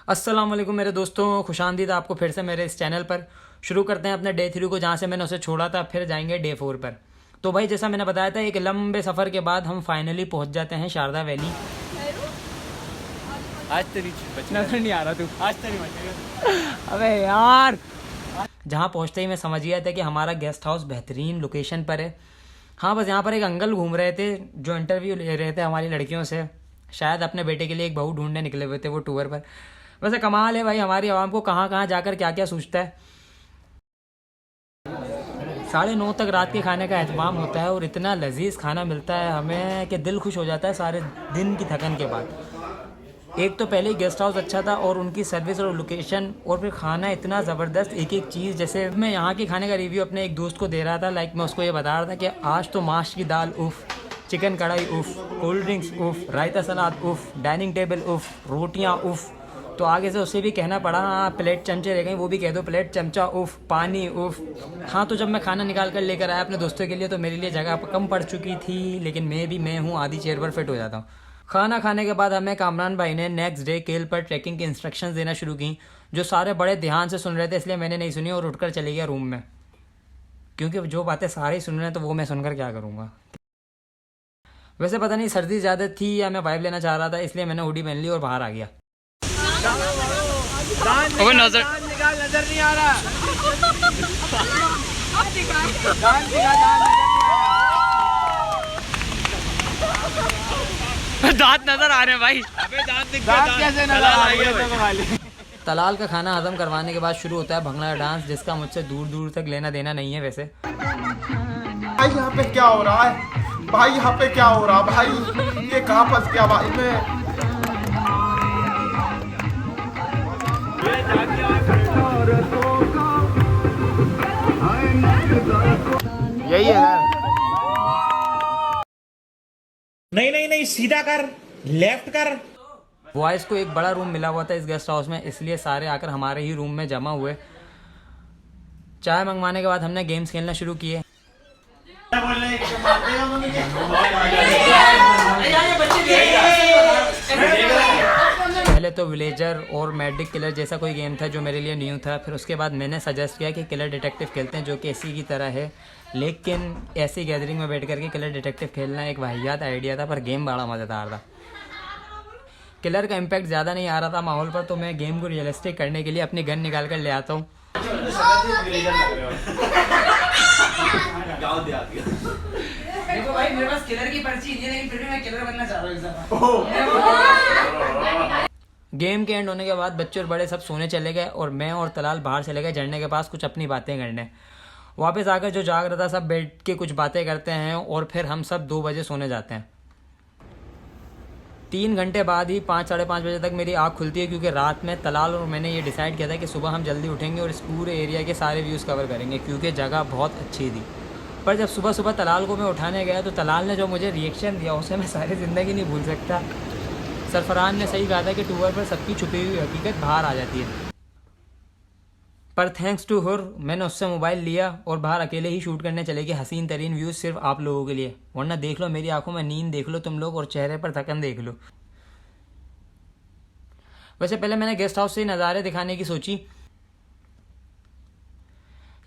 अस्सलाम वालेकुम मेरे दोस्तों, खुशामदीद आपको फिर से मेरे इस चैनल पर। शुरू करते हैं अपने डे 3 को, जहाँ से मैंने उसे छोड़ा था। फिर जाएंगे डे 4 पर। तो भाई जैसा मैंने बताया था, एक लंबे सफ़र के बाद हम फाइनली पहुँच जाते हैं शारदा वैली। आज तेरी नजर नहीं आ रहा तू, आज तेरी बचेगा। अबे यार, जहाँ पहुँचते ही मैं समझ गया था कि हमारा गेस्ट हाउस बेहतरीन लोकेशन पर है। हाँ, बस यहाँ पर एक अंकल घूम रहे थे जो इंटरव्यू ले रहे थे हमारी लड़कियों से। शायद अपने बेटे के लिए एक बहू ढूंढने निकले हुए थे वो टूर पर। वैसे कमाल है भाई, हमारी आवाम को कहाँ कहाँ जाकर क्या क्या सूझता है। 9:30 तक रात के खाने का एहतमाम होता है और इतना लजीज खाना मिलता है हमें कि दिल खुश हो जाता है सारे दिन की थकन के बाद। एक तो पहले ही गेस्ट हाउस अच्छा था और उनकी सर्विस और लोकेशन, और फिर खाना इतना ज़बरदस्त, एक एक चीज़। जैसे मैं यहाँ के खाने का रिव्यू अपने एक दोस्त को दे रहा था, मैं उसको ये बता रहा था कि आज तो माश की दाल उफ़, चिकन कढ़ाई उफ़, कोल्ड ड्रिंक्स उफ़, रायता सलाद उफ़, डाइनिंग टेबल उफ़, रोटियाँ उफ़। तो आगे से उससे भी कहना पड़ा, हाँ प्लेट चमचे रह गए, वो भी कह दो प्लेट चमचा उफ़, पानी उफ़। हाँ, तो जब मैं खाना निकाल कर लेकर आया अपने दोस्तों के लिए तो मेरे लिए जगह कम पड़ चुकी थी, लेकिन मैं हूँ आधी चेयर पर फिट हो जाता हूँ। खाना खाने के बाद हमें कामरान भाई ने नेक्स्ट डे केल पर ट्रैकिंग की इंस्ट्रक्शंस देना शुरू की, जो सारे बड़े ध्यान से सुन रहे थे, इसलिए मैंने नहीं सुनी और उठकर चले गया रूम में, क्योंकि जो बातें सारे ही सुन रहे हैं तो वो मैं सुनकर क्या करूँगा। वैसे पता नहीं सर्दी ज़्यादा थी या मैं वाइब लेना चाह रहा था, इसलिए मैंने हुडी पहन ली और बाहर आ गया। नजर नहीं आ रहा। दांत नजर आ रहे हैं भाई। अबे दांत कैसे नजर आ रहे हैं? तलाल का खाना हजम करवाने के बाद शुरू होता है भंगड़ा डांस, जिसका मुझसे दूर दूर तक लेना देना नहीं है। वैसे भाई यहाँ पे क्या हो रहा है? भाई यहाँ पे क्या हो रहा भाई? ये कहाँ फंस गया भाई मैं? यही है। नहीं सीधा कर, लेफ्ट कर। बॉयज़ को एक बड़ा रूम मिला हुआ था इस गेस्ट हाउस में, इसलिए सारे आकर हमारे ही रूम में जमा हुए। चाय मंगवाने के बाद हमने गेम्स खेलना शुरू किए। पहले तो विलेजर और मैड्रिक किलर जैसा कोई गेम था जो मेरे लिए न्यू था। फिर उसके बाद मैंने सजेस्ट किया कि किलर डिटेक्टिव खेलते हैं, जो कि इसी की तरह है, लेकिन ऐसी गैदरिंग में बैठ करके किलर डिटेक्टिव खेलना एक वाहियात आइडिया था, पर गेम बड़ा मज़ेदार था। किलर का इम्पैक्ट ज़्यादा नहीं आ रहा था माहौल पर, तो मैं गेम को रियलिस्टिक करने के लिए अपनी गन निकाल कर ले आता हूँ। देखो भाई, मेरे पास किलर की पर्ची नहीं है, लेकिन फिर भी मैं किलर बनना चाह रहा हूँ इस दफा। गेम के एंड होने के बाद बच्चे और बड़े सब सोने चले गए और मैं और तलाल बाहर चले गए झरने के पास कुछ अपनी बातें करने। वापस आकर जो जाग रहा था सब बैठ के कुछ बातें करते हैं और फिर हम सब 2 बजे सोने जाते हैं। 3 घंटे बाद ही 5 साढ़े 5 बजे तक मेरी आँख खुलती है, क्योंकि रात में तलाल और मैंने ये डिसाइड किया था कि सुबह हम जल्दी उठेंगे और इस पूरे एरिया के सारे व्यूज़ कवर करेंगे, क्योंकि जगह बहुत अच्छी थी। पर जब सुबह सुबह तलाल को मैं उठाने गया तो तलाल ने जो मुझे रिएक्शन दिया उसे मैं सारी ज़िंदगी नहीं भूल सकता। सरफरान ने सही कहा था कि टूर पर सबकी छुपी हुई हकीकत बाहर आ जाती है। पर थैंक्स टू हुर मैंने उससे मोबाइल लिया और बाहर अकेले ही शूट करने चले गए हसीन तरीन व्यूज़ सिर्फ आप लोगों के लिए। वरना देख लो मेरी आंखों में नींद, देख लो तुम लोग, और चेहरे पर थकन देख लो। वैसे पहले मैंने गेस्ट हाउस से नज़ारे दिखाने की सोची।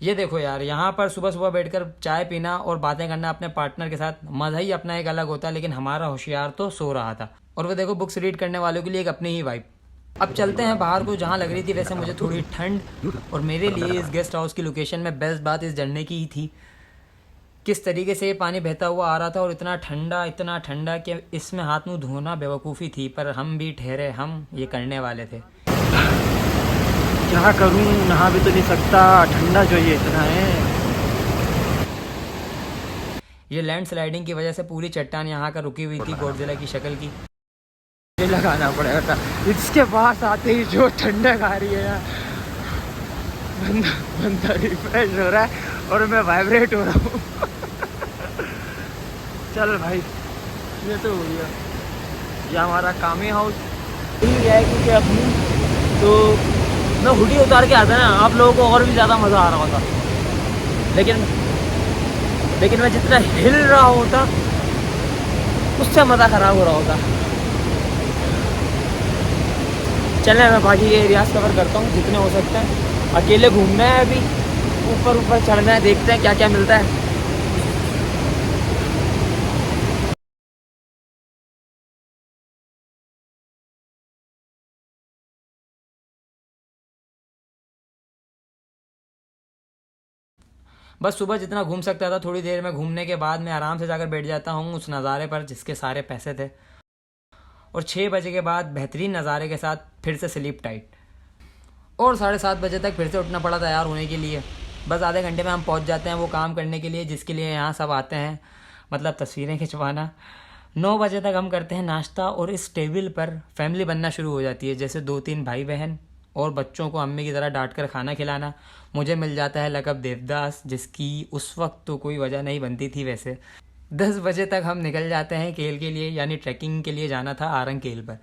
ये देखो यार, यहाँ पर सुबह सुबह बैठकर चाय पीना और बातें करना अपने पार्टनर के साथ मज़ा ही अपना एक अलग होता है, लेकिन हमारा होशियार तो सो रहा था। और वो देखो, बुक्स रीड करने वालों के लिए एक अपनी ही वाइब। अब चलते हैं बाहर को, जहाँ लग रही थी वैसे मुझे थोड़ी ठंड, और मेरे लिए इस गेस्ट हाउस की लोकेशन में बेस्ट बात इस झरने की ही थी। किस तरीके से ये पानी बहता हुआ आ रहा था और इतना ठंडा कि इसमें हाथ मुँह धोना बेवकूफ़ी थी, पर हम भी ठहरे, हम ये करने वाले थे। क्या करूं, नहा भी तो नहीं सकता, ठंडा जो ये इतना है। ये लैंड स्लाइडिंग की वजह से पूरी चट्टान यहाँ का रुकी हुई थी, गॉडजिला की शक्ल की। ये लगाना पड़ेगा था। इसके पास आते ही जो ठंडक आ रही है ना, बंदा रिफ्रेश हो रहा है और मैं वाइब्रेट हो रहा हूँ। चल भाई, ये तो हो गया। ये हमारा कामी हाउस है, क्योंकि अपनी तो मैं हुडी उतार के आता ना, आप लोगों को और भी ज़्यादा मज़ा आ रहा होता, लेकिन मैं जितना हिल रहा होता उससे मज़ा ख़राब हो रहा होता। चलें मैं बाकी ये एरियाज कवर करता हूँ जितने हो सकते हैं। अकेले घूमना है अभी, ऊपर ऊपर चढ़ना है, देखते हैं क्या क्या मिलता है। बस सुबह जितना घूम सकता था थोड़ी देर में घूमने के बाद मैं आराम से जाकर बैठ जाता हूँ उस नज़ारे पर जिसके सारे पैसे थे, और 6 बजे के बाद बेहतरीन नज़ारे के साथ फिर से स्लीप टाइट, और 7:30 बजे तक फिर से उठना पड़ा तैयार होने के लिए। बस आधे घंटे में हम पहुँच जाते हैं वो काम करने के लिए जिसके लिए यहाँ सब आते हैं, मतलब तस्वीरें खिंचवाना। 9 बजे तक हम करते हैं नाश्ता और इस टेबल पर फैमिली बनना शुरू हो जाती है, जैसे 2-3 भाई बहन और बच्चों को अम्मी की तरह डांट कर खाना खिलाना। मुझे मिल जाता है लक़ब देवदास, जिसकी उस वक्त तो कोई वजह नहीं बनती थी वैसे। 10 बजे तक हम निकल जाते हैं केल के लिए, यानी ट्रैकिंग के लिए जाना था आरंग केल पर।